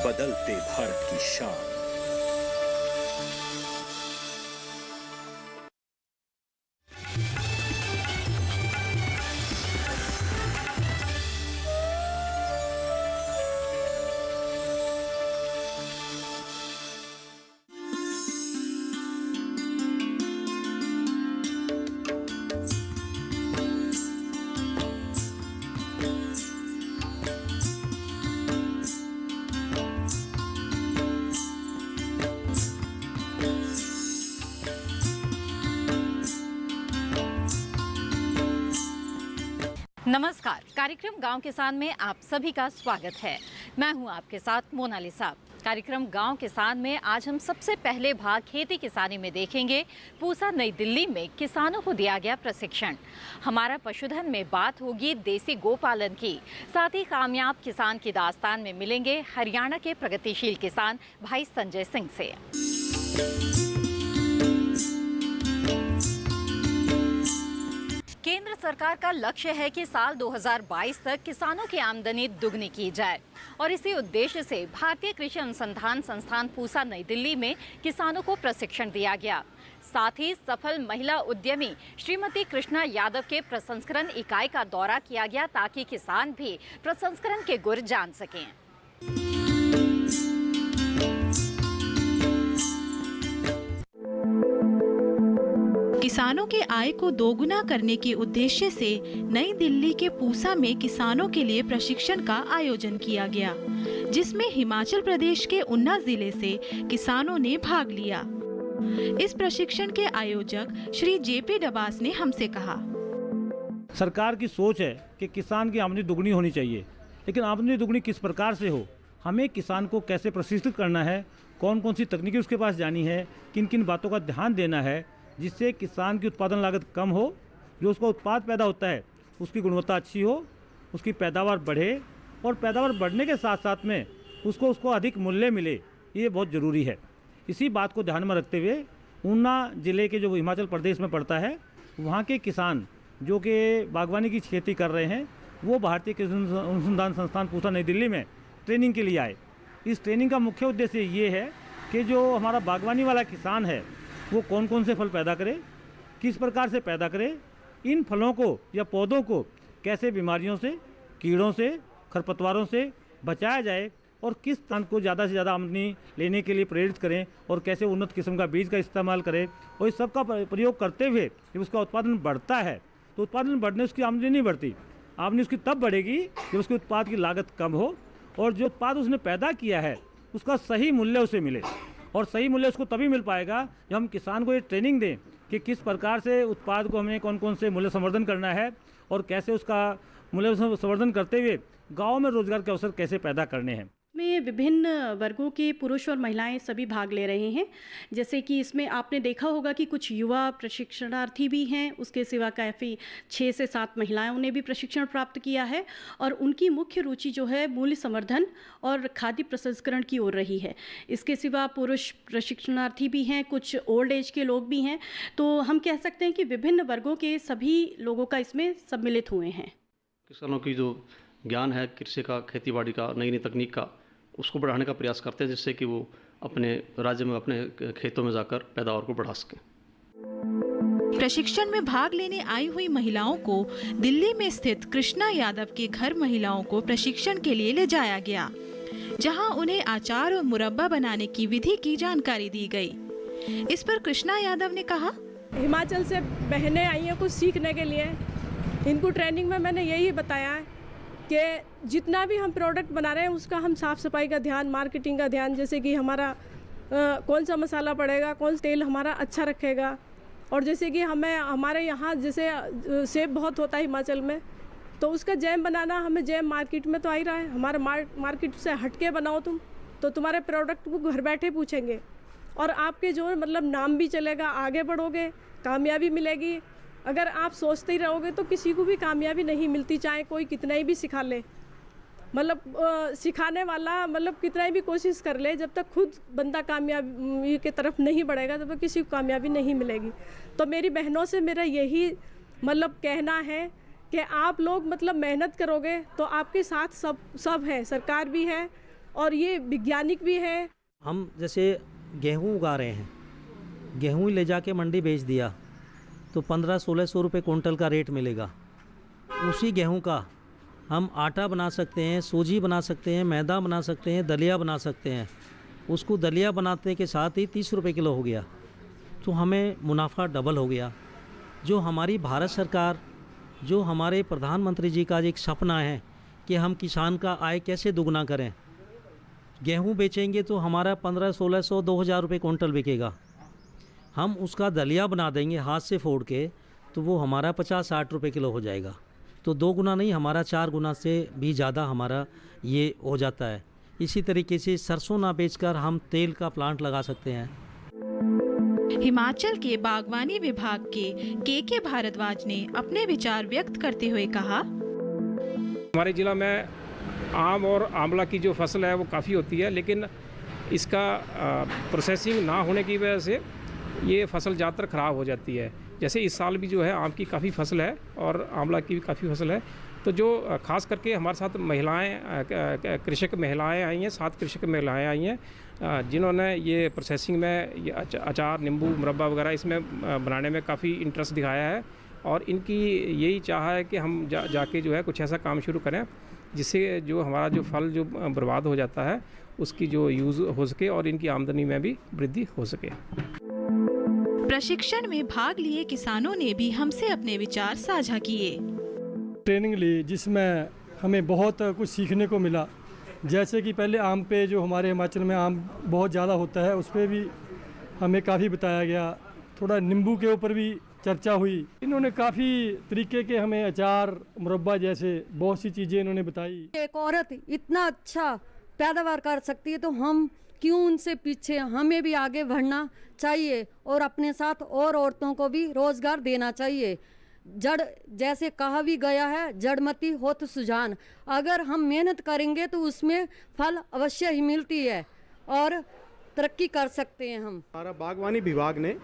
बदलते भारत की शान। नमस्कार, कार्यक्रम गांव किसान में आप सभी का स्वागत है। मैं हूं आपके साथ मोनालिसा। कार्यक्रम गांव किसान में आज हम सबसे पहले भाग खेती किसानी में देखेंगे पूसा नई दिल्ली में किसानों को दिया गया प्रशिक्षण। हमारा पशुधन में बात होगी देसी गोपालन की, साथ ही कामयाब किसान की दास्तान में मिलेंगे हरियाणा के प्रगतिशील किसान भाई संजय सिंह से। केंद्र सरकार का लक्ष्य है कि साल 2022 तक किसानों की आमदनी दुगनी की जाए और इसी उद्देश्य से भारतीय कृषि अनुसंधान संस्थान पूसा नई दिल्ली में किसानों को प्रशिक्षण दिया गया। साथ ही सफल महिला उद्यमी श्रीमती कृष्णा यादव के प्रसंस्करण इकाई का दौरा किया गया ताकि किसान भी प्रसंस्करण के गुर जान सकें। किसानों के आय को दोगुना करने के उद्देश्य से नई दिल्ली के पूसा में किसानों के लिए प्रशिक्षण का आयोजन किया गया, जिसमें हिमाचल प्रदेश के उन्ना जिले से किसानों ने भाग लिया। इस प्रशिक्षण के आयोजक श्री जेपी डबास ने हमसे कहा, सरकार की सोच है कि किसान की आमदनी दुगनी होनी चाहिए, लेकिन आमदनी दुगनी किस प्रकार से हो, हमें किसान को कैसे प्रशिक्षित करना है, कौन कौन सी तकनीकी उसके पास जानी है, किन किन बातों का ध्यान देना है जिससे किसान की उत्पादन लागत कम हो, जो उसका उत्पाद पैदा होता है उसकी गुणवत्ता अच्छी हो, उसकी पैदावार बढ़े और पैदावार बढ़ने के साथ साथ में उसको अधिक मूल्य मिले, ये बहुत ज़रूरी है। इसी बात को ध्यान में रखते हुए ऊना ज़िले के जो हिमाचल प्रदेश में पड़ता है, वहाँ के किसान जो कि बागवानी की खेती कर रहे हैं, वो भारतीय कृषि अनुसंधान संस्थान पूसा नई दिल्ली में ट्रेनिंग के लिए आए। इस ट्रेनिंग का मुख्य उद्देश्य ये है कि जो हमारा बागवानी वाला किसान है वो कौन कौन से फल पैदा करे, किस प्रकार से पैदा करे, इन फलों को या पौधों को कैसे बीमारियों से, कीड़ों से, खरपतवारों से बचाया जाए और किस तन को ज़्यादा से ज़्यादा आमदनी लेने के लिए प्रेरित करें और कैसे उन्नत किस्म का बीज का इस्तेमाल करें। और इस सब का प्रयोग करते हुए जब उसका उत्पादन बढ़ता है तो उत्पादन बढ़ने उसकी आमदनी नहीं बढ़ती, आमदनी उसकी तब बढ़ेगी जब उसके उत्पाद की लागत कम हो और जो उत्पाद उसने पैदा किया है उसका सही मूल्य उसे मिले। और सही मूल्य उसको तभी मिल पाएगा जब हम किसान को ये ट्रेनिंग दें कि किस प्रकार से उत्पाद को हमें कौन कौन से मूल्य संवर्धन करना है और कैसे उसका मूल्य संवर्धन करते हुए गांव में रोजगार के अवसर कैसे पैदा करने हैं। में विभिन्न वर्गों के पुरुष और महिलाएं सभी भाग ले रहे हैं। जैसे कि इसमें आपने देखा होगा कि कुछ युवा प्रशिक्षणार्थी भी हैं, उसके सिवा काफ़ी 6 से 7 महिलाओं ने भी प्रशिक्षण प्राप्त किया है और उनकी मुख्य रुचि जो है मूल्य संवर्धन और खाद्य प्रसंस्करण की ओर रही है। इसके सिवा पुरुष प्रशिक्षणार्थी भी हैं, कुछ ओल्ड एज के लोग भी हैं। तो हम कह सकते हैं कि विभिन्न वर्गों के सभी लोगों का इसमें सम्मिलित हुए हैं। किसानों की जो ज्ञान है कृषि का, खेती बाड़ी का, नई नई तकनीक का, उसको बढ़ाने का प्रयास करते हैं जिससे कि वो अपने राज्य में, अपने खेतों में जाकर पैदावार को बढ़ा सकें। प्रशिक्षण में भाग लेने आई हुई महिलाओं को दिल्ली में स्थित कृष्णा यादव के घर महिलाओं को प्रशिक्षण के लिए ले जाया गया, जहां उन्हें अचार और मुरब्बा बनाने की विधि की जानकारी दी गई। इस पर कृष्णा यादव ने कहा, हिमाचल से बहनें आई हैं कुछ सीखने के लिए। इनको ट्रेनिंग में मैंने यही बताया है कि जितना भी हम प्रोडक्ट बना रहे हैं उसका हम साफ़ सफाई का ध्यान, मार्केटिंग का ध्यान, जैसे कि हमारा कौन सा मसाला पड़ेगा, कौन सा तेल हमारा अच्छा रखेगा। और जैसे कि हमारे यहाँ जैसे सेब बहुत होता है हिमाचल में, तो उसका जैम बनाना, हमें जैम मार्केट में तो आ ही रहा है, हमारे मार्केट से हट के बनाओ तुम, तो तुम्हारे प्रोडक्ट को घर बैठे पूछेंगे और आपके जो मतलब नाम भी चलेगा, आगे बढ़ोगे, कामयाबी मिलेगी। अगर आप सोचते ही रहोगे तो किसी को भी कामयाबी नहीं मिलती, चाहे कोई कितना ही भी सिखा ले। मतलब सिखाने वाला मतलब कितना ही भी कोशिश कर ले, जब तक खुद बंदा कामयाबी की तरफ नहीं बढ़ेगा तब तक किसी को कामयाबी नहीं मिलेगी। तो मेरी बहनों से मेरा यही मतलब कहना है कि आप लोग मतलब मेहनत करोगे तो आपके साथ सब है, सरकार भी है और ये वैज्ञानिक भी हैं। हम जैसे गेहूँ उगा रहे हैं, गेहूँ ले जाके मंडी बेच दिया तो 1500-1600 रुपये कुंटल का रेट मिलेगा। उसी गेहूँ का हम आटा बना सकते हैं, सूजी बना सकते हैं, मैदा बना सकते हैं, दलिया बना सकते हैं। उसको दलिया बनाने के साथ ही 30 रुपये किलो हो गया, तो हमें मुनाफा डबल हो गया। जो हमारी भारत सरकार, जो हमारे प्रधानमंत्री जी का एक सपना है कि हम किसान का आय कैसे दुगना करें। गेहूं बेचेंगे तो हमारा 1500-1600 2000 रुपये कुंटल बिकेगा। हम उसका दलिया बना देंगे हाथ से फोड़ के, तो वो हमारा 50-60 रुपये किलो हो जाएगा। तो 2 गुना नहीं, हमारा 4 गुना से भी ज़्यादा हमारा ये हो जाता है। इसी तरीके से सरसों ना बेचकर हम तेल का प्लांट लगा सकते हैं। हिमाचल के बागवानी विभाग के भारद्वाज ने अपने विचार व्यक्त करते हुए कहा, हमारे ज़िला में आम और आंवला की जो फसल है वो काफ़ी होती है, लेकिन इसका प्रोसेसिंग ना होने की वजह से ये फसल ज़्यादातर ख़राब हो जाती है। जैसे इस साल भी जो है आम की काफ़ी फसल है और आंवला की भी काफ़ी फसल है। तो जो ख़ास करके हमारे साथ महिलाएं, कृषक महिलाएं आई हैं, 7 कृषक महिलाएं आई हैं, जिन्होंने ये प्रोसेसिंग में ये अचार, नींबू, मुरब्बा वगैरह इसमें बनाने में काफ़ी इंटरेस्ट दिखाया है। और इनकी यही चाह है कि हम जाके जो है कुछ ऐसा काम शुरू करें जिससे जो हमारा जो फल जो बर्बाद हो जाता है उसकी जो यूज़ हो सके और इनकी आमदनी में भी वृद्धि हो सके। प्रशिक्षण में भाग लिए किसानों ने भी हमसे अपने विचार साझा किए। ट्रेनिंग ली जिसमें हमें बहुत कुछ सीखने को मिला। जैसे कि पहले आम पे, जो हमारे हिमाचल में आम बहुत ज़्यादा होता है, उस पर भी हमें काफ़ी बताया गया। थोड़ा नींबू के ऊपर भी चर्चा हुई। इन्होंने काफ़ी तरीके के हमें अचार, मुरब्बा जैसे बहुत सी चीज़ें इन्होंने बताई। एक औरत इतना अच्छा पैदावार कर सकती है तो हम क्यों उनसे पीछे, हमें भी आगे बढ़ना चाहिए और अपने साथ और औरतों को भी रोजगार देना चाहिए। जड़ जैसे कहा भी गया है, जड़मती हो तो सुजान। अगर हम मेहनत करेंगे तो उसमें फल अवश्य ही मिलती है और तरक्की कर सकते हैं हम। हमारा बागवानी विभाग ने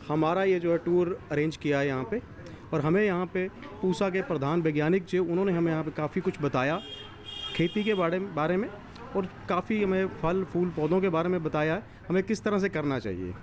हमारा ये जो है टूर अरेंज किया है यहाँ पे, और हमें यहाँ पे पूसा के प्रधान वैज्ञानिक जो उन्होंने हमें यहाँ पे काफ़ी कुछ बताया खेती के बारे में, और काफ़ी हमें फल फूल पौधों के बारे में बताया है हमें किस तरह से करना चाहिए।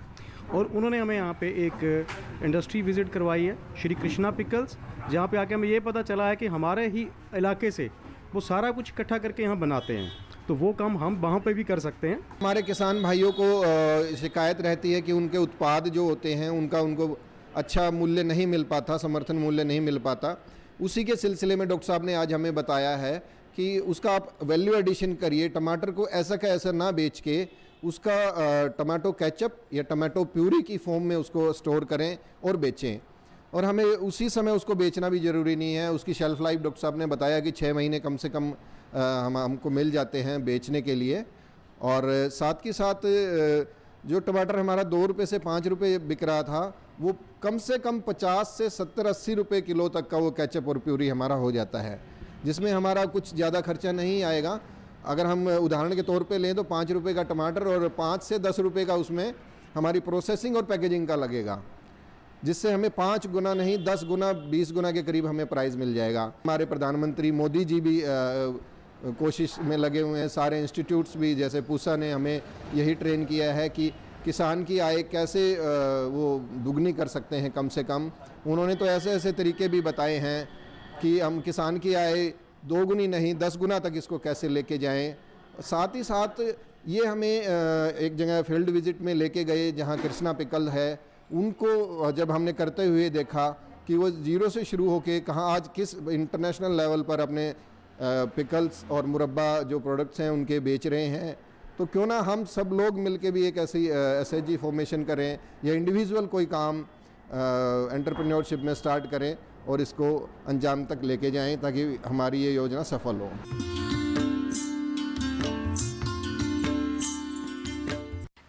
और उन्होंने हमें यहाँ पे एक इंडस्ट्री विज़िट करवाई है, श्री कृष्णा पिकल्स, जहाँ पे आके हमें ये पता चला है कि हमारे ही इलाके से वो सारा कुछ इकट्ठा करके यहाँ बनाते हैं, तो वो काम हम वहाँ पे भी कर सकते हैं। हमारे किसान भाइयों को शिकायत रहती है कि उनके उत्पाद जो होते हैं उनको अच्छा मूल्य नहीं मिल पाता, समर्थन मूल्य नहीं मिल पाता। उसी के सिलसिले में डॉक्टर साहब ने आज हमें बताया है कि उसका आप वैल्यू एडिशन करिए। टमाटर को ऐसा का ऐसा ना बेच के उसका टमाटो केचप या टमाटो प्यूरी की फॉर्म में उसको स्टोर करें और बेचें। और हमें उसी समय उसको बेचना भी ज़रूरी नहीं है। उसकी शेल्फ़ लाइफ डॉक्टर साहब ने बताया कि 6 महीने कम से कम हमको मिल जाते हैं बेचने के लिए। और साथ के साथ जो टमाटर हमारा 2 रुपये से 5 रुपये बिक रहा था, वो कम से कम 50 से 70-80 रुपये किलो तक का वो केचप और प्यूरी हमारा हो जाता है, जिसमें हमारा कुछ ज़्यादा खर्चा नहीं आएगा। अगर हम उदाहरण के तौर पे लें तो 5 रुपये का टमाटर और 5 से 10 रुपये का उसमें हमारी प्रोसेसिंग और पैकेजिंग का लगेगा, जिससे हमें 5 गुना नहीं 10 गुना 20 गुना के करीब हमें प्राइस मिल जाएगा। हमारे प्रधानमंत्री मोदी जी भी कोशिश में लगे हुए हैं। सारे इंस्टीट्यूट्स भी, जैसे पूसा ने हमें यही ट्रेन किया है कि किसान की आय कैसे वो दुगनी कर सकते हैं कम से कम। उन्होंने तो ऐसे ऐसे तरीके भी बताए हैं कि हम किसान की आय 2 गुनी नहीं 10 गुना तक इसको कैसे लेके जाएं। साथ ही साथ ये हमें एक जगह फील्ड विजिट में लेके गए जहाँ कृष्णा पिकल है, उनको जब हमने करते हुए देखा कि वो ज़ीरो से शुरू होके कहाँ आज किस इंटरनेशनल लेवल पर अपने पिकल्स और मुरब्बा जो प्रोडक्ट्स हैं उनके बेच रहे हैं, तो क्यों ना हम सब लोग मिलके भी एक ऐसी एसएचजी फॉर्मेशन करें या इंडिविजुअल कोई काम एंटरप्रेन्योरशिप में स्टार्ट करें और इसको अंजाम तक लेके जाएं ताकि हमारी ये योजना सफल हो।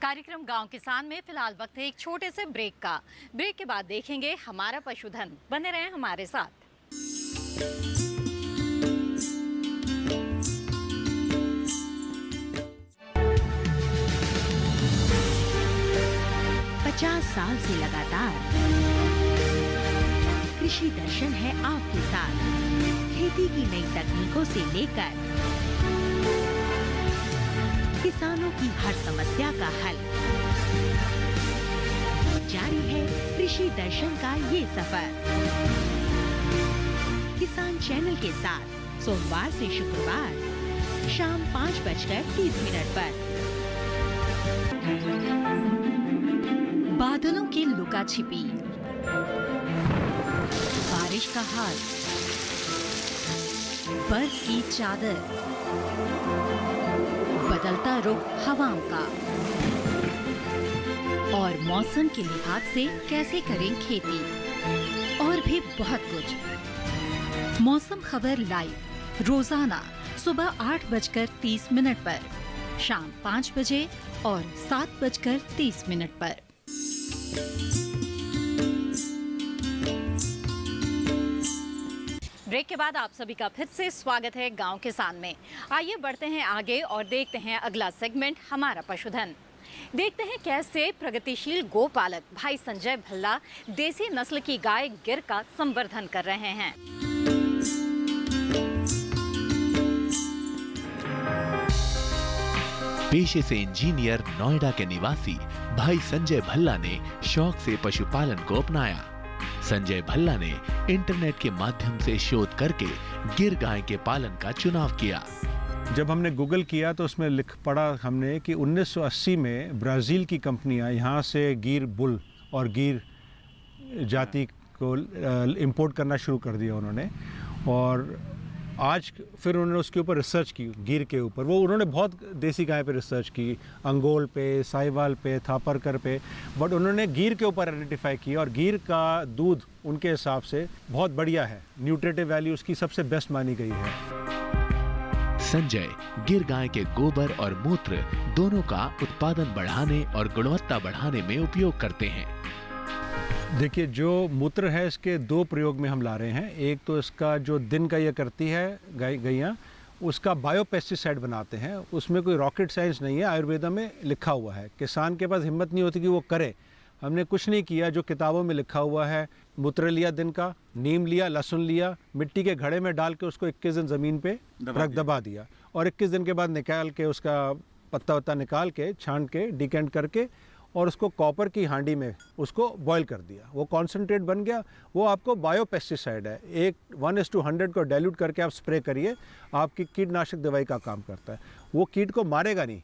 कार्यक्रम गांव किसान में फिलहाल वक्त है एक छोटे से ब्रेक का। ब्रेक के बाद देखेंगे हमारा पशुधन। बने रहें हमारे साथ। 50 साल से लगातार कृषि दर्शन है आपके साथ। खेती की नई तकनीकों से लेकर किसानों की हर समस्या का हल। जारी है कृषि दर्शन का ये सफर। किसान चैनल के साथ सोमवार से शुक्रवार शाम 5:30 पर। बादलों की लुका छिपी, बारिश का हाल, बर्फ की चादर, बदलता रुख हवाओं का और मौसम के लिहाज से कैसे करें खेती, और भी बहुत कुछ। मौसम खबर लाइव रोजाना सुबह 8:30 पर, शाम 5 बजे और 7:30 पर। ब्रेक के बाद आप सभी का फिर से स्वागत है गांव किसान में। आइए बढ़ते हैं आगे और देखते हैं अगला सेगमेंट, हमारा पशुधन। देखते हैं कैसे प्रगतिशील गोपालक भाई संजय भल्ला देसी नस्ल की गाय गिर का संवर्धन कर रहे हैं। पेशे से इंजीनियर नोएडा के निवासी भाई संजय भल्ला ने शौक से पशुपालन को अपनाया। संजय भल्ला ने इंटरनेट के माध्यम से शोध करके गिर गाय के पालन का चुनाव किया। जब हमने गूगल किया तो उसमें लिख पढ़ा हमने कि 1980 में ब्राज़ील की कंपनियां यहाँ से गिर बुल और गिर जाति को इंपोर्ट करना शुरू कर दिया उन्होंने। और आज फिर उन्होंने उसके ऊपर रिसर्च की, गिर के ऊपर। वो उन्होंने बहुत देसी गाय पे रिसर्च की, अंगोल पे, साहिवाल पे, थापरकर पे, बट उन्होंने गिर के ऊपर आइडेंटिफाई किया। और गिर का दूध उनके हिसाब से बहुत बढ़िया है, न्यूट्रिटिव वैल्यू उसकी सबसे बेस्ट मानी गई है। संजय गिर गाय के गोबर और मूत्र दोनों का उत्पादन बढ़ाने और गुणवत्ता बढ़ाने में उपयोग करते हैं। देखिए, जो मूत्र है इसके दो प्रयोग में हम ला रहे हैं। एक तो इसका जो दिन का ये करती है गैया, उसका बायोपेस्टिसाइड बनाते हैं। उसमें कोई रॉकेट साइंस नहीं है, आयुर्वेदा में लिखा हुआ है। किसान के पास हिम्मत नहीं होती कि वो करे। हमने कुछ नहीं किया, जो किताबों में लिखा हुआ है। मूत्र लिया दिन का, नीम लिया, लहसुन लिया, मिट्टी के घड़े में डाल के उसको 21 दिन ज़मीन पे दबा दिया और 21 दिन के बाद निकाल के उसका पत्ता वत्ता निकाल के छान के डिकेंट करके और उसको कॉपर की हांडी में उसको बॉईल कर दिया। वो कॉन्सेंट्रेट बन गया, वो आपको बायोपेस्टिसाइड है। 1:100 को डाइल्यूट करके आप स्प्रे करिए, आपकी कीटनाशक दवाई का काम करता है। वो कीट को मारेगा नहीं,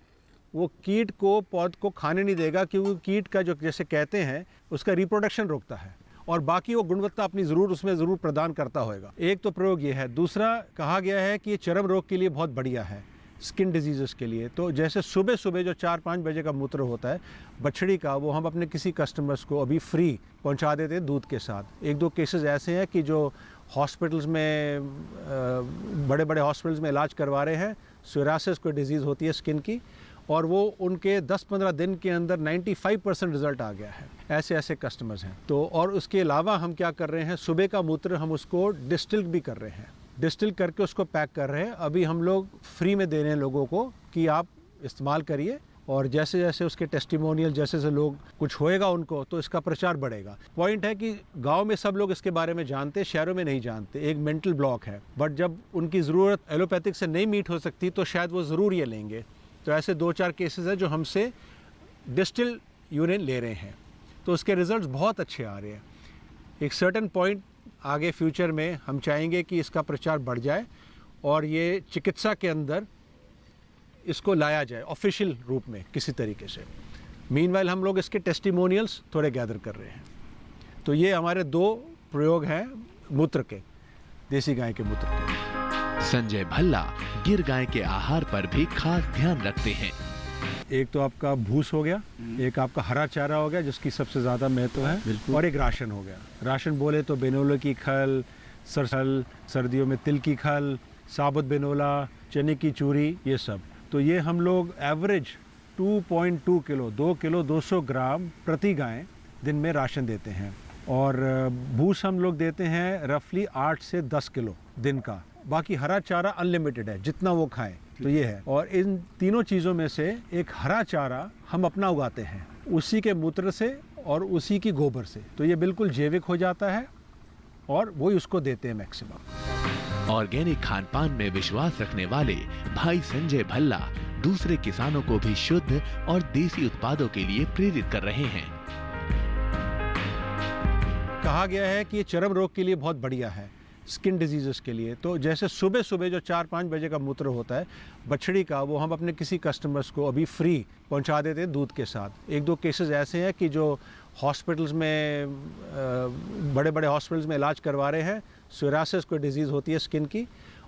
वो कीट को पौध को खाने नहीं देगा, क्योंकि कीट का जो जैसे कहते हैं उसका रिप्रोडक्शन रोकता है और बाकी वो गुणवत्ता अपनी उसमें ज़रूर प्रदान करता होगा। एक तो प्रयोग ये है। दूसरा कहा गया है कि ये चर्म रोग के लिए बहुत बढ़िया है, स्किन डिजीज़ के लिए। तो जैसे सुबह सुबह जो 4-5 बजे का मूत्र होता है बछड़ी का, वो हम अपने किसी कस्टमर्स को अभी फ्री पहुंचा देते हैं दूध के साथ। 1-2 केसेस ऐसे हैं कि जो हॉस्पिटल्स में बड़े बड़े हॉस्पिटल्स में इलाज करवा रहे हैं, सोरासिस कोई डिजीज़ होती है स्किन की, और वो उनके 10-15 दिन के अंदर 95% रिजल्ट आ गया है। ऐसे ऐसे कस्टमर्स हैं। तो और उसके अलावा हम क्या कर रहे हैं, सुबह का मूत्र हम उसको डिस्टिल भी कर रहे हैं, डिस्टिल करके उसको पैक कर रहे हैं। अभी हम लोग फ्री में दे रहे हैं लोगों को कि आप इस्तेमाल करिए, और जैसे जैसे उसके टेस्टिमोनियल जैसे जैसे लोग कुछ होएगा उनको, तो इसका प्रचार बढ़ेगा। पॉइंट है कि गांव में सब लोग इसके बारे में जानते, शहरों में नहीं जानते। एक मेंटल ब्लॉक है, बट जब उनकी ज़रूरत एलोपैथिक से नहीं मीट हो सकती तो शायद वो ज़रूर ये लेंगे। तो ऐसे 2-4 केसेस हैं जो हमसे डिस्टिल यूरिन ले रहे हैं, तो उसके रिजल्ट्स बहुत अच्छे आ रहे हैं। एक सर्टेन पॉइंट आगे फ्यूचर में हम चाहेंगे कि इसका प्रचार बढ़ जाए और ये चिकित्सा के अंदर इसको लाया जाए ऑफिशियल रूप में किसी तरीके से। मीनवाइल हम लोग इसके टेस्टिमोनियल्स थोड़े गैदर कर रहे हैं। तो ये हमारे 2 प्रयोग हैं मूत्र के, देसी गाय के मूत्र के। संजय भल्ला गिर गाय के आहार पर भी खास ध्यान रखते हैं। एक तो आपका भूस हो गया, एक आपका हरा चारा हो गया जिसकी सबसे ज़्यादा महत्व है, और एक राशन हो गया। राशन बोले तो बेनोले की खल, सरसल, सर्दियों में तिल की खल, साबुत बेनोला, चने की चूरी, ये सब। तो ये हम लोग एवरेज 2.2 किलो 2 किलो 200 ग्राम प्रति गाय दिन में राशन देते हैं। और भूस हम लोग देते हैं रफली 8 से 10 किलो दिन का। बाकी हरा चारा अनलिमिटेड है, जितना वो खाएं। तो ये है। और इन तीनों चीज़ों में से एक हरा चारा हम अपना उगाते हैं, उसी के मूत्र से और उसी की गोबर से। तो ये बिल्कुल जैविक हो जाता है और वही उसको देते हैं मैक्सिमम। ऑर्गेनिक खान पान में विश्वास रखने वाले भाई संजय भल्ला दूसरे किसानों को भी शुद्ध और देसी उत्पादों के लिए प्रेरित कर रहे हैं। कहा गया है कि ये चर्म रोग के लिए बहुत बढ़िया है, स्किन डिजीज़ के लिए। तो जैसे सुबह सुबह जो 4-5 बजे का मूत्र होता है बछड़ी का, वो हम अपने किसी कस्टमर्स को अभी फ्री पहुंचा देते हैं दूध के साथ। 1-2 केसेस ऐसे हैं कि जो हॉस्पिटल्स में बड़े बड़े हॉस्पिटल्स में इलाज करवा रहे हैं, सोरासिस कोई डिजीज़ होती है स्किन की,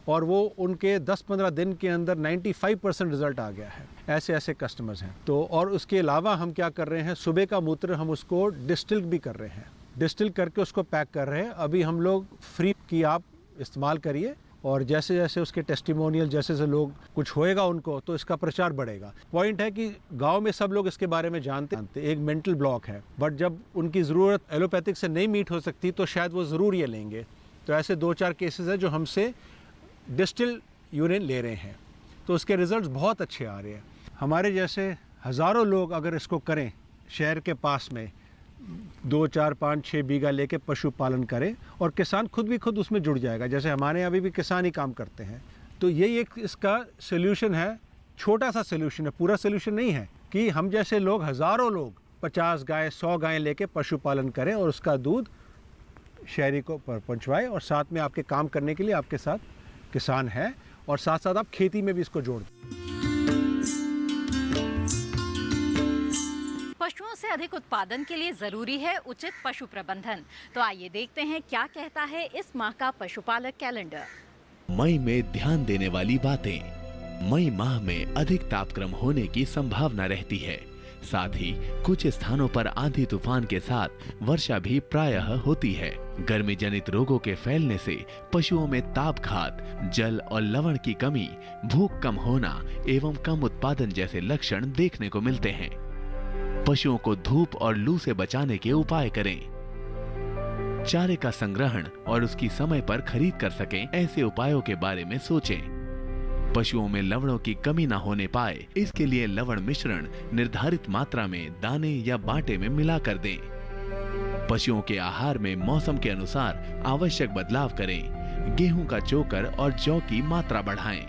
और वो उनके 10-15 दिन के अंदर 95% रिजल्ट आ गया है। ऐसे ऐसे कस्टमर्स हैं। तो और उसके अलावा हम क्या कर रहे हैं, सुबह का मूत्र हम उसको डिस्टिल भी कर रहे हैं, डिस्टिल करके उसको पैक कर रहे हैं। अभी हम लोग फ्री की आप इस्तेमाल करिए, और जैसे जैसे उसके टेस्टिमोनियल जैसे जैसे लोग कुछ होएगा उनको, तो इसका प्रचार बढ़ेगा। पॉइंट है कि गांव में सब लोग इसके बारे में जानते हैं। एक मेंटल ब्लॉक है, बट जब उनकी ज़रूरत एलोपैथिक से नहीं मीट हो सकती तो शायद वो ज़रूर ये लेंगे। तो ऐसे 2-4 केसेस हैं जो हमसे डिस्टिल यूरिन ले रहे हैं, तो उसके रिजल्ट्स बहुत अच्छे आ रहे हैं। हमारे जैसे हज़ारों लोग अगर इसको करें, शहर के पास में 2, 4, 5, 6 बीघा लेके पशुपालन करें, और किसान खुद उसमें जुड़ जाएगा। जैसे हमारे यहाँ भी किसान ही काम करते हैं। तो यही एक इसका सोल्यूशन है, छोटा सा सोल्यूशन है, पूरा सोल्यूशन नहीं है कि हम जैसे लोग, हज़ारों लोग 50 गाय 100 गायें लेके पशुपालन करें और उसका दूध शहरी को पहुँचवाएँ, और साथ में आपके काम करने के लिए आपके साथ किसान है, और साथ साथ आप खेती में भी इसको जोड़ दें। पशुओं से अधिक उत्पादन के लिए जरूरी है उचित पशु प्रबंधन। तो आइए देखते हैं क्या कहता है इस माह का पशुपालक कैलेंडर। मई में ध्यान देने वाली बातें। मई माह में अधिक तापक्रम होने की संभावना रहती है। साथ ही कुछ स्थानों पर आंधी तूफान के साथ वर्षा भी प्रायः होती है। गर्मी जनित रोगों के फैलने से पशुओं में तापघात, जल और लवण की कमी, भूख कम होना एवं कम उत्पादन जैसे लक्षण देखने को मिलते हैं। पशुओं को धूप और लू से बचाने के उपाय करें। चारे का संग्रहण और उसकी समय पर खरीद कर सकें, ऐसे उपायों के बारे में सोचें। पशुओं में लवणों की कमी न होने पाए, इसके लिए लवण मिश्रण निर्धारित मात्रा में दाने या बाटे में मिला कर दें। पशुओं के आहार में मौसम के अनुसार आवश्यक बदलाव करें। गेहूं का चोकर और जौ की मात्रा बढ़ाएं।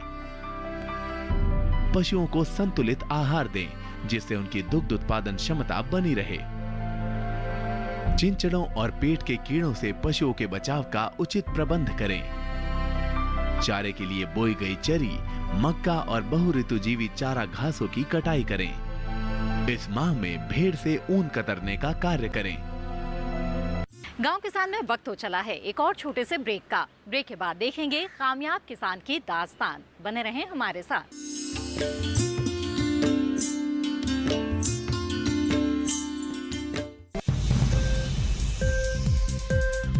पशुओं को संतुलित आहार दें, जिससे उनकी दुग्ध उत्पादन क्षमता बनी रहे। चिंचड़ों और पेट के कीड़ों से पशुओं के बचाव का उचित प्रबंध करें। चारे के लिए बोई गई चरी, मक्का और बहुऋतुजीवी चारा घासों की कटाई करें। इस माह में भेड़ से ऊन कतरने का कार्य करें। गांव किसान में वक्त हो चला है एक और छोटे से ब्रेक का। ब्रेक के बाद देखेंगे कामयाब किसान की दास्तान। बने रहें हमारे साथ।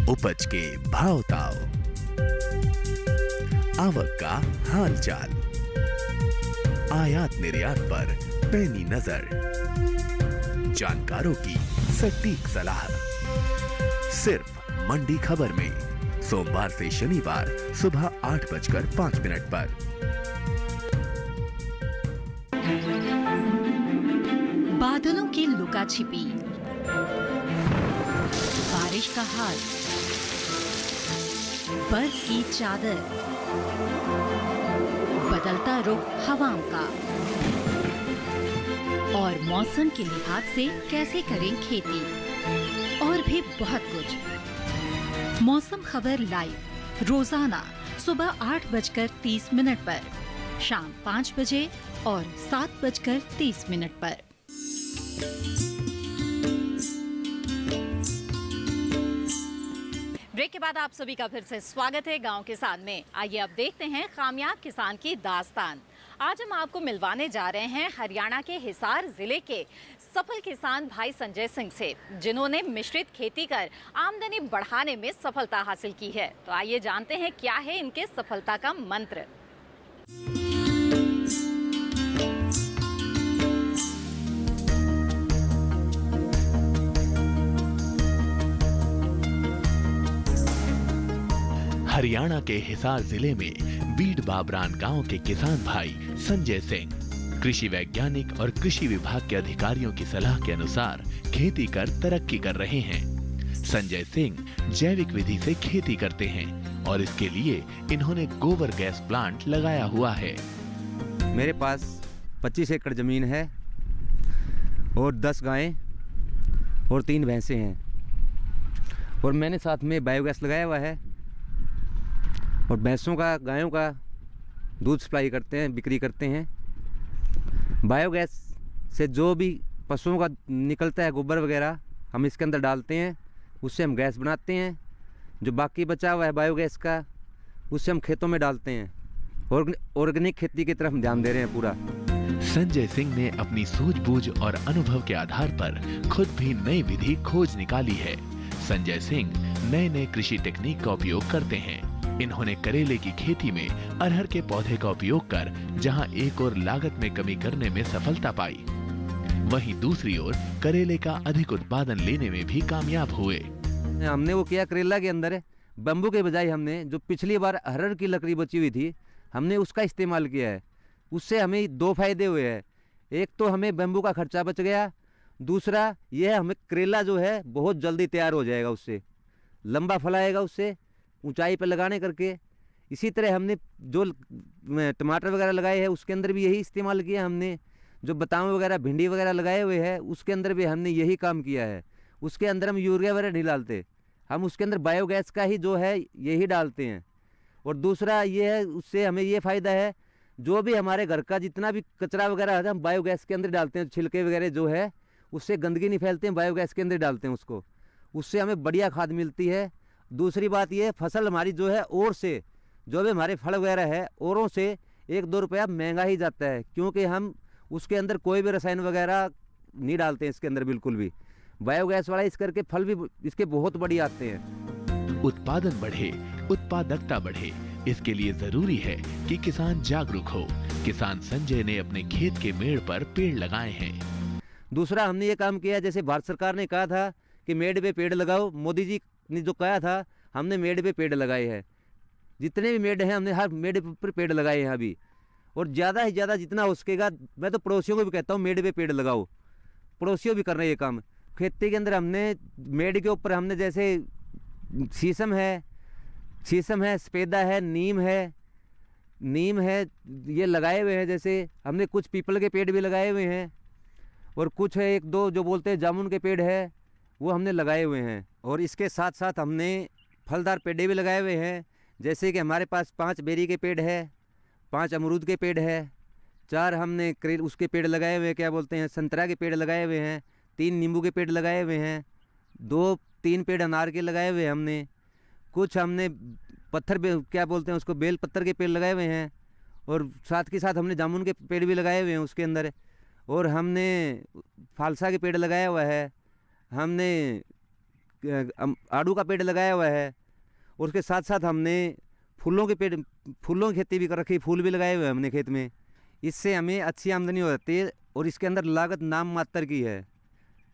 उपज के भाव ताव, आवक का हाल चाल, आयात निर्यात पर पैनी नजर, जानकारों की सटीक सलाह, सिर्फ मंडी खबर में सोमवार से शनिवार सुबह 8:05 पर। बादलों की लुका छिपी, बारिश का हाल, बर्फ की चादर, बदलता रुख हवाओं का, और मौसम के लिहाज से कैसे करें खेती, और भी बहुत कुछ। मौसम खबर लाइव रोजाना सुबह 8:30 पर, शाम 5 बजे और 7:30 पर। ब्रेक के बाद आप सभी का फिर से स्वागत है गांव किसान में। आइए अब देखते हैं कामयाब किसान की दास्तान। आज हम आपको मिलवाने जा रहे हैं हरियाणा के हिसार जिले के सफल किसान भाई संजय सिंह से, जिन्होंने मिश्रित खेती कर आमदनी बढ़ाने में सफलता हासिल की है। तो आइए जानते हैं क्या है इनके सफलता का मंत्र। हरियाणा के हिसार जिले में बीड बाबरान गांव के किसान भाई संजय सिंह कृषि वैज्ञानिक और कृषि विभाग के अधिकारियों की सलाह के अनुसार खेती कर तरक्की कर रहे हैं। संजय सिंह जैविक विधि से खेती करते हैं और इसके लिए इन्होंने गोबर गैस प्लांट लगाया हुआ है। मेरे पास 25 एकड़ ज़मीन है और 10 गायें और 3 भैंसें हैं। और मैंने साथ में बायोगैस लगाया हुआ है और भैंसों का गायों का दूध सप्लाई करते हैं, बिक्री करते हैं। बायोगैस से जो भी पशुओं का निकलता है गोबर वगैरह हम इसके अंदर डालते हैं, उससे हम गैस बनाते हैं। जो बाकी बचा हुआ है बायोगैस का उससे हम खेतों में डालते हैं। ऑर्गेनिक खेती की तरफ ध्यान दे रहे हैं पूरा। संजय सिंह ने अपनी सूझबूझ और अनुभव के आधार पर खुद भी नई विधि खोज निकाली है। संजय सिंह नए नए कृषि टेक्निक का उपयोग करते हैं। इन्होंने करेले की खेती में अरहर के पौधे का उपयोग कर जहां एक और लागत में कमी करने में सफलता पाई, वहीं दूसरी ओर करेले का अधिक उत्पादन लेने में भी कामयाब हुए। हमने वो किया करेला के अंदर बम्बू के बजाय हमने जो पिछली बार अरहर की लकड़ी बची हुई थी हमने उसका इस्तेमाल किया है। उससे हमें 2 फायदे हुए हैं। एक तो हमें बम्बू का खर्चा बच गया, दूसरा यह हमें करेला जो है बहुत जल्दी तैयार हो जाएगा, उससे लंबा फलाएगा, उससे ऊंचाई पर लगाने करके। इसी तरह हमने जो टमाटर वगैरह लगाए हैं उसके अंदर भी यही इस्तेमाल किया हमने। जो बताऊँ वगैरह भिंडी वगैरह लगाए हुए हैं उसके अंदर भी हमने यही काम किया है। उसके अंदर हम यूरिया वगैरह नहीं डालते, हम उसके अंदर बायोगैस का ही जो है यही डालते हैं। और दूसरा ये है उससे हमें ये फ़ायदा है जो भी हमारे घर का जितना भी कचरा वगैरह है हम बायोगैस के अंदर डालते हैं। छिलके वगैरह जो है उससे गंदगी नहीं फैलते हैं, बायोगैस के अंदर डालते हैं उसको, उससे हमें बढ़िया खाद मिलती है। दूसरी बात ये फसल हमारी जो है और से जो भी हमारे फल वगैरह है औरों से 1-2 रुपया महंगा ही जाता है, क्योंकि हम उसके अंदर कोई भी रसायन वगैरह नहीं डालते हैं इसके अंदर बिल्कुल भी। बायोगैस वाला इस करके फल भी इसके बहुत बढ़िया आते हैं। उत्पादन बढ़े, उत्पादकता बढ़े, इसके लिए जरूरी है कि किसान जागरूक हो। किसान संजय ने अपने खेत के मेड़ पर पेड़ लगाए हैं। दूसरा हमने ये काम किया, जैसे भारत सरकार ने कहा था कि मेड़ पे पेड़ लगाओ, मोदी जी ने जो कहा था हमने मेड़ पे पेड़ लगाए हैं। जितने भी मेड़ हैं हमने हर मेड़ पर पेड़ लगाए हैं अभी। और ज़्यादा से ज़्यादा जितना हो सकेगा मैं तो पड़ोसियों को भी कहता हूँ मेड़ पे पेड़ लगाओ, पड़ोसियों भी कर रहे हैं ये काम। खेती के अंदर हमने मेड़ के ऊपर हमने जैसे शीशम है, सफेदा है, नीम है, ये लगाए हुए हैं। जैसे हमने कुछ पीपल के पेड़ भी लगाए हुए हैं और कुछ है 1-2 जो बोलते हैं जामुन के पेड़ है वो हमने लगाए हुए हैं। और इसके साथ साथ हमने फलदार पेड़े भी लगाए हुए हैं। जैसे कि हमारे पास 5 बेरी के पेड़ है, 5 अमरूद के पेड़ है, 4 हमने उसके पेड़ लगाए हुए हैं, क्या बोलते हैं संतरा के पेड़ लगाए हुए हैं, 3 नींबू के पेड़ लगाए हुए हैं, 2-3 पेड़ अनार के लगाए हुए हैं हमने। कुछ हमने क्या बोलते हैं उसको बेल पत्थर के पेड़ लगाए हुए हैं और साथ के साथ हमने जामुन के पेड़ भी लगाए हुए हैं उसके अंदर। और हमने फालसा के पेड़ लगाया हुआ है, हमने आड़ू का पेड़ लगाया हुआ है और उसके साथ साथ हमने फूलों की खेती भी कर रखी, फूल भी लगाए हुए हैं हमने खेत में। इससे हमें अच्छी आमदनी हो जाती है और इसके अंदर लागत नाम मात्र की है।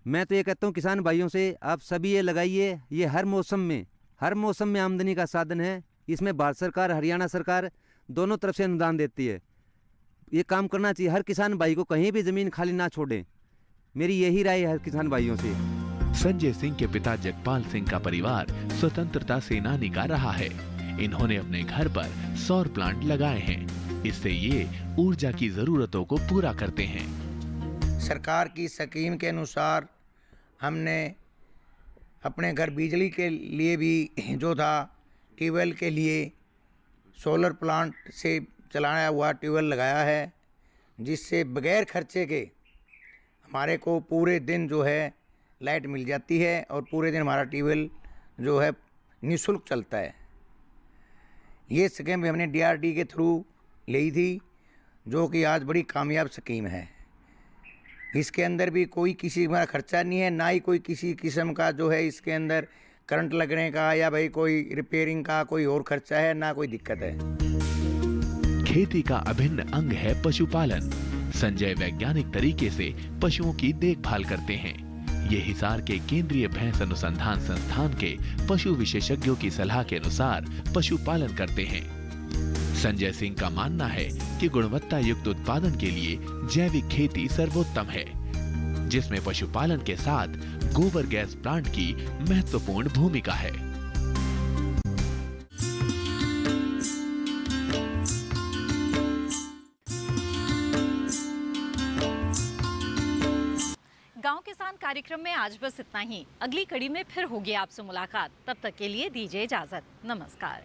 मैं तो ये कहता हूँ किसान भाइयों से आप सभी ये लगाइए, ये हर मौसम में आमदनी का साधन है। इसमें भारत सरकार हरियाणा सरकार दोनों तरफ से अनुदान देती है। ये काम करना चाहिए, हर किसान भाई को कहीं भी ज़मीन खाली ना छोड़ें, मेरी यही राय है हर किसान भाइयों से। संजय सिंह के पिता जगपाल सिंह का परिवार स्वतंत्रता सेनानी का रहा है। इन्होंने अपने घर पर सौर प्लांट लगाए हैं, इससे ये ऊर्जा की जरूरतों को पूरा करते हैं। सरकार की स्कीम के अनुसार हमने अपने घर बिजली के लिए भी जो था ट्यूबवेल के लिए सोलर प्लांट से चलाया हुआ ट्यूबवेल लगाया है, जिससे बगैर खर्चे के हमारे को पूरे दिन जो है लाइट मिल जाती है और पूरे दिन हमारा ट्यूबवेल जो है निःशुल्क चलता है। ये स्कीम भी हमने DRD के थ्रू ली थी, जो कि आज बड़ी कामयाब स्कीम है। इसके अंदर भी कोई किसी का खर्चा नहीं है, ना ही कोई किसी किस्म का जो है इसके अंदर करंट लगने का या भाई कोई रिपेयरिंग का कोई और खर्चा है, ना कोई दिक्कत है। खेती का अभिन्न अंग है पशुपालन। संजय वैज्ञानिक तरीके से पशुओं की देखभाल करते हैं। ये हिसार के केंद्रीय भैंस अनुसंधान संस्थान के पशु विशेषज्ञों की सलाह के अनुसार पशुपालन करते हैं। संजय सिंह का मानना है कि गुणवत्ता युक्त उत्पादन के लिए जैविक खेती सर्वोत्तम है, जिसमें पशुपालन के साथ गोबर गैस प्लांट की महत्वपूर्ण भूमिका है। गांव किसान कार्यक्रम में आज बस इतना ही। अगली कड़ी में फिर होगी आपसे मुलाकात। तब तक के लिए दीजिए इजाजत। नमस्कार।